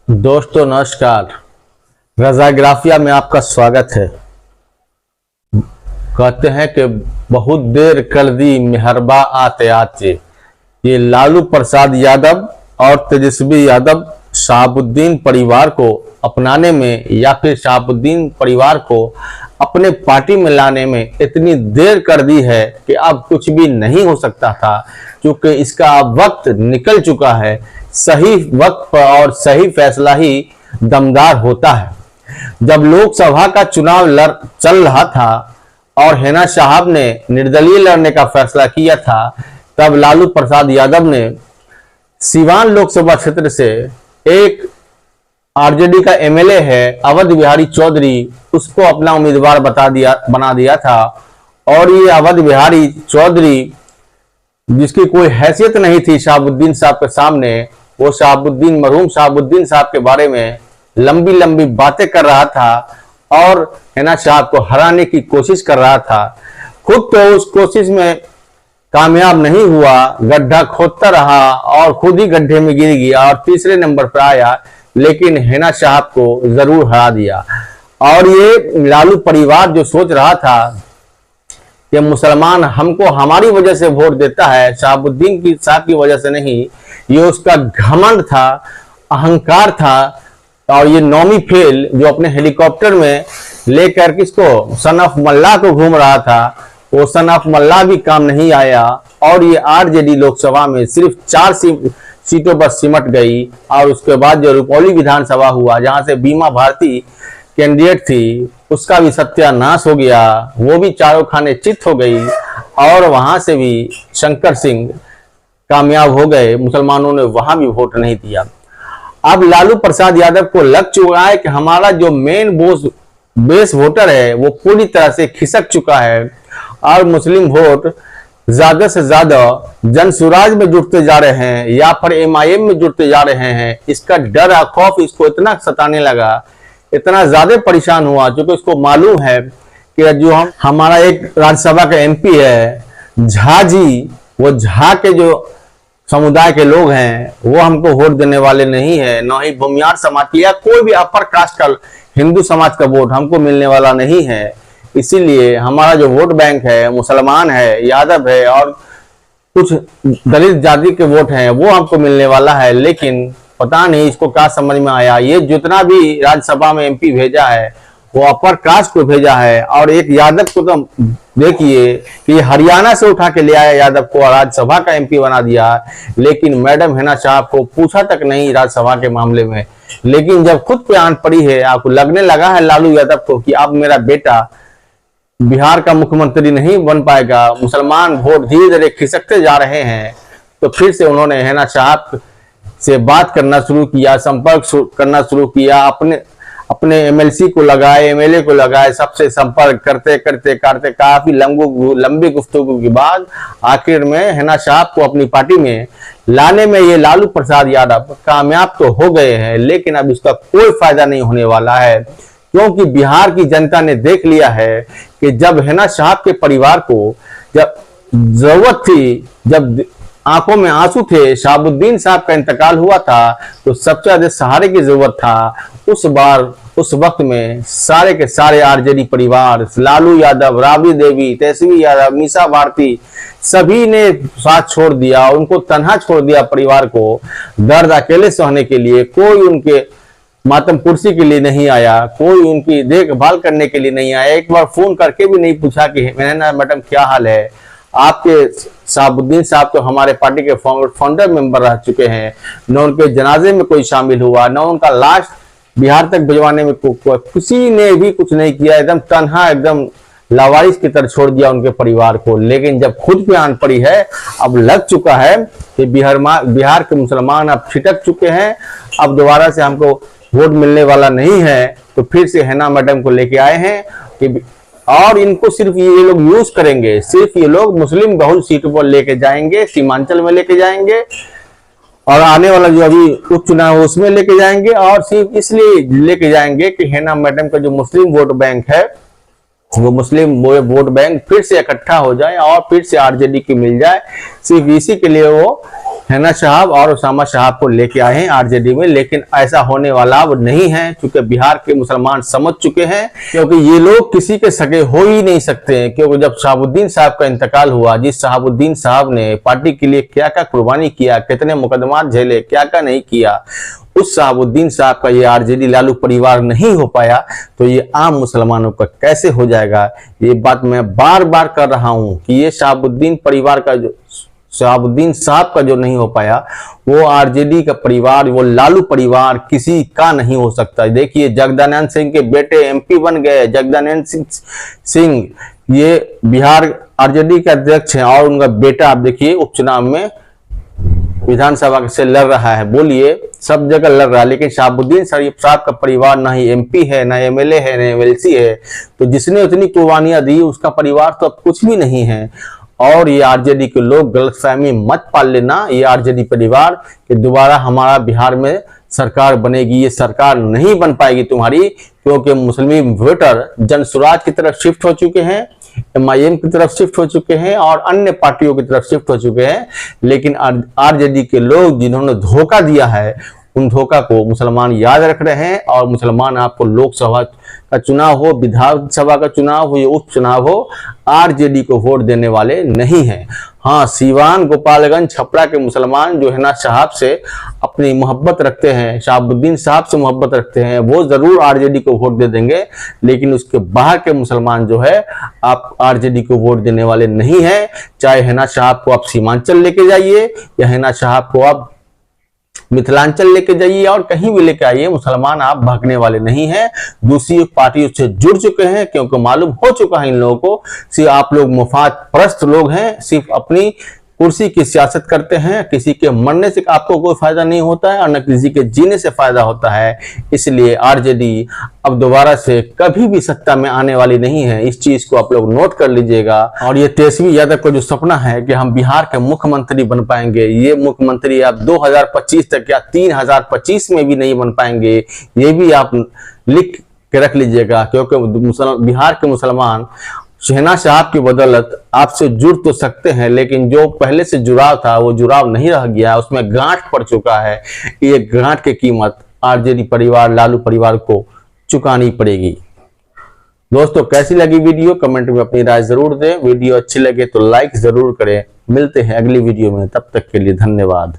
दोस्तों नमस्कार। रजाग्राफिया में आपका स्वागत है। कहते हैं कि बहुत देर कर दी मेहरबा आते आते। ये लालू प्रसाद यादव और तेजस्वी यादव शहाबुद्दीन परिवार को अपनाने में या फिर शहाबुद्दीन परिवार को अपने पार्टी में लाने में इतनी देर कर दी है कि अब कुछ भी नहीं हो सकता था, क्योंकि इसका अब वक्त निकल चुका है। सही वक्त पर और सही फैसला ही दमदार होता है। जब लोकसभा का चुनाव चल रहा था और हिना साहब ने निर्दलीय लड़ने का फैसला किया था, तब लालू प्रसाद यादव ने सीवान लोकसभा क्षेत्र से एक आरजेडी का एमएलए है अवध बिहारी चौधरी, उसको अपना उम्मीदवार बना दिया था। और ये अवध बिहारी चौधरी, जिसकी कोई हैसियत नहीं थी शहाबुद्दीन साहब के सामने, वो मरहूम शहाबुद्दीन साहब के बारे में लंबी लंबी बातें कर रहा था और हिना साहब को हराने की कोशिश कर रहा था। खुद तो उस कोशिश में कामयाब नहीं हुआ, गड्ढा खोदता रहा और खुद ही गड्ढे में गिर गया और तीसरे नंबर पर आया, लेकिन हिना साहब को जरूर हरा दिया। और ये लालू परिवार जो सोच रहा था कि मुसलमान हमको हमारी वजह से वोट देता है, शहाबुद्दीन की साहब की वजह से नहीं, ये उसका घमंड था, अहंकार था। और ये नौमी फेल जो अपने हेलीकॉप्टर में लेकर किसको, सन ऑफ मल्ला को घूम रहा था, वो सन ऑफ मल्ला भी काम नहीं आया। और ये आरजेडी लोकसभा में सिर्फ 4 सीटों पर सिमट गई। और उसके बाद जो रुपौली विधानसभा हुआ, जहां से बीमा भारती कैंडिडेट थी, उसका भी सत्यानाश हो गया, वो भी चारों खाने चित हो गई। और वहां से भी शंकर सिंह कामयाब हो गए, मुसलमानों ने वहां भी वोट नहीं दिया। अब लालू प्रसाद यादव को लग चुका है कि हमारा जो मेन बेस वोटर है वो पूरी तरह से खिसक चुका है और मुस्लिम वोट ज्यादा से ज्यादा जनसुराज में जुड़ते जा रहे हैं या फिर एमआईएम में जुड़ते जा रहे हैं। इसका डर और खौफ इसको इतना सताने लगा, इतना ज्यादा परेशान हुआ, क्योंकि इसको मालूम है कि जो हमारा एक राज्यसभा का एमपी है झा जी, वो झा के जो समुदाय के लोग हैं वो हमको वोट देने वाले नहीं है, न ही भूमियार समाज की या कोई भी अपर कास्ट का हिंदू समाज का वोट हमको मिलने वाला नहीं है। इसीलिए हमारा जो वोट बैंक है, मुसलमान है, यादव है और कुछ दलित जाति के वोट हैं, वो हमको मिलने वाला है। लेकिन पता नहीं इसको क्या समझ में आया, ये जितना भी राज्यसभा में एमपी भेजा है वो अपर कास्ट को भेजा है। और एक यादव को तो देखिए कि हरियाणा से उठा के ले आया यादव को और राज्यसभा का एमपी बना दिया, लेकिन मैडम हिना साहब को पूछा तक नहीं राज्यसभा के मामले में। लेकिन जब खुद पे आन पड़ी है, आपको लगने लगा है लालू यादव को कि अब मेरा बेटा बिहार का मुख्यमंत्री नहीं बन पाएगा, मुसलमान वोट धीरे धीरे खिसकते जा रहे हैं, तो फिर से उन्होंने हिना साहब से बात करना शुरू किया, संपर्क करना शुरू किया, अपने एमएलसी को लगाए, एमएलए को लगाए, सबसे संपर्क करते करते करते काफी लंबी गुफ्तगू के बाद आखिर में हिना साहब को अपनी पार्टी में लाने में ये लालू प्रसाद यादव कामयाब तो हो गए हैं, लेकिन अब इसका कोई फायदा नहीं होने वाला है। क्योंकि बिहार की जनता ने देख लिया है कि जब हिना साहब के परिवार को जब जरूरत थी, जब आंखों में आंसू थे, शहाबुद्दीन साहब का इंतकाल हुआ था, तो सबसे ज्यादा सहारे की जरूरत था। उस वक्त में सारे के सारे आरजेडी परिवार, लालू यादव, राबड़ी देवी, तेजस्वी यादव, मीसा भारती, सभी ने साथ छोड़ दिया, उनको तन्हा छोड़ दिया परिवार को। दर्द अकेले सहने के लिए कोई उनके मातम कुर्सी के लिए नहीं आया, कोई उनकी देखभाल करने के लिए नहीं आया, एक बार फोन करके भी नहीं पूछा कि मैडम क्या हाल है। आपके शहाबुद्दीन साहब तो हमारे पार्टी के फाउंडर मेंबर रह चुके हैं, न उनके जनाजे में कोई शामिल हुआ, न उनका लाश बिहार तक भिजवाने में किसी ने भी कुछ नहीं किया, एकदम तन्हा, एकदम लावारिस की तरह छोड़ दिया उनके परिवार को। लेकिन जब खुद पे आन पड़ी है, अब लग चुका है कि बिहार के मुसलमान अब छिटक चुके हैं, अब दोबारा से हमको वोट मिलने वाला नहीं है, तो फिर से हिना मैडम को लेके आए हैं कि और इनको सिर्फ ये लोग यूज करेंगे, सिर्फ ये लोग मुस्लिम बहुल सीटों पर लेके जाएंगे, सीमांचल में लेके जाएंगे और आने वाला जो अभी उपचुनाव है उसमें लेके जाएंगे। और सिर्फ इसलिए लेके जाएंगे कि हिना मैडम का जो मुस्लिम वोट बैंक है वो मुस्लिम वोट बैंक फिर से इकट्ठा हो जाए और फिर से आरजेडी की मिल जाए। सिर्फ इसी के लिए वो हिना साहब और उसामा साहब को लेके आए हैं आरजेडी में, लेकिन ऐसा होने वाला अब नहीं है, क्योंकि बिहार के मुसलमान समझ चुके हैं, क्योंकि ये लोग किसी के सगे हो ही नहीं सकते हैं। क्योंकि जब शहाबुद्दीन साहब का इंतकाल हुआ, जिस शहाबुद्दीन साहब ने पार्टी के लिए क्या क्या कुर्बानी किया, कितने मुकदमात झेले, क्या क्या नहीं किया, उस शहाबुद्दीन साहब का ये आरजेडी लालू परिवार नहीं हो पाया, तो ये आम मुसलमानों का कैसे हो जाएगा। ये बात मैं बार बार कर रहा हूं कि ये शहाबुद्दीन परिवार का जो शहाबुद्दीन साहब का जो नहीं हो पाया, वो आरजेडी का परिवार, वो लालू परिवार किसी का नहीं हो सकता। देखिए जगदानंद सिंह के बेटे एमपी बन गए। जगदानंद सिंह ये बिहार आरजेडी के अध्यक्ष हैं और उनका बेटा आप देखिए उपचुनाव में विधानसभा से लड़ रहा है। बोलिए, सब जगह लड़ रहा है, लेकिन शहाबुद्दीन साहब का परिवार ना ही एमपी है, ना एमएलए है, ना एमएलसी है। तो जिसने उतनी कुर्बानियां दी उसका परिवार तो अब कुछ भी नहीं है। और ये आरजेडी के लोग गलतफहमी मत पाल लेना, ये आरजेडी परिवार कि दोबारा हमारा बिहार में सरकार बनेगी, ये सरकार नहीं बन पाएगी तुम्हारी, क्योंकि मुस्लिम वोटर जनसुराज की तरफ शिफ्ट हो चुके हैं, एमआईएम की तरफ शिफ्ट हो चुके हैं और अन्य पार्टियों की तरफ शिफ्ट हो चुके हैं। लेकिन आरजेडी के लोग जिन्होंने धोखा दिया है, उन धोखा को मुसलमान याद रख रहे हैं और मुसलमान आपको लोकसभा का चुनाव हो, विधानसभा का चुनाव हो या उपचुनाव हो, आरजेडी को वोट देने वाले नहीं हैं। हाँ, सीवान, गोपालगंज, छपरा के मुसलमान जो हिना साहब से अपनी मोहब्बत रखते हैं, शहाबुद्दीन साहब से मोहब्बत रखते हैं, वो जरूर आरजेडी को वोट दे देंगे। लेकिन उसके बाहर के मुसलमान जो है, आप आरजेडी को वोट देने वाले नहीं है। चाहे हिना साहब को आप सीमांचल लेके जाइए या हिना साहब को आप मिथिलांचल लेके जाइए और कहीं भी लेके आइए, मुसलमान आप भागने वाले नहीं हैं। दूसरी पार्टियों से जुड़ चुके हैं, क्योंकि मालूम हो चुका है इन लोगों को सिर्फ आप लोग मुफाद परस्त लोग हैं, सिर्फ अपनी कुर्सी की सियासत करते हैं। किसी के मरने से आपको कोई फायदा नहीं होता है और न किसी के जीने से फायदा होता है। इसलिए आरजेडी अब दोबारा से कभी भी सत्ता में आने वाली नहीं है। इस चीज को आप लोग नोट कर लीजिएगा। और ये तेजस्वी यादव का जो सपना है कि हम बिहार के मुख्यमंत्री बन पाएंगे, ये मुख्यमंत्री आप 2025 तक या 3025 में भी नहीं बन पाएंगे, ये भी आप लिख के रख लीजिएगा। क्योंकि बिहार के मुसलमान हिना साहब की बदौलत आपसे जुड़ तो सकते हैं, लेकिन जो पहले से जुड़ाव था वो जुड़ाव नहीं रह गया, उसमें गांठ पड़ चुका है। ये गांठ की कीमत आरजेडी परिवार, लालू परिवार को चुकानी पड़ेगी। दोस्तों, कैसी लगी वीडियो कमेंट में अपनी राय जरूर दें। वीडियो अच्छी लगे तो लाइक जरूर करें। मिलते हैं अगली वीडियो में, तब तक के लिए धन्यवाद।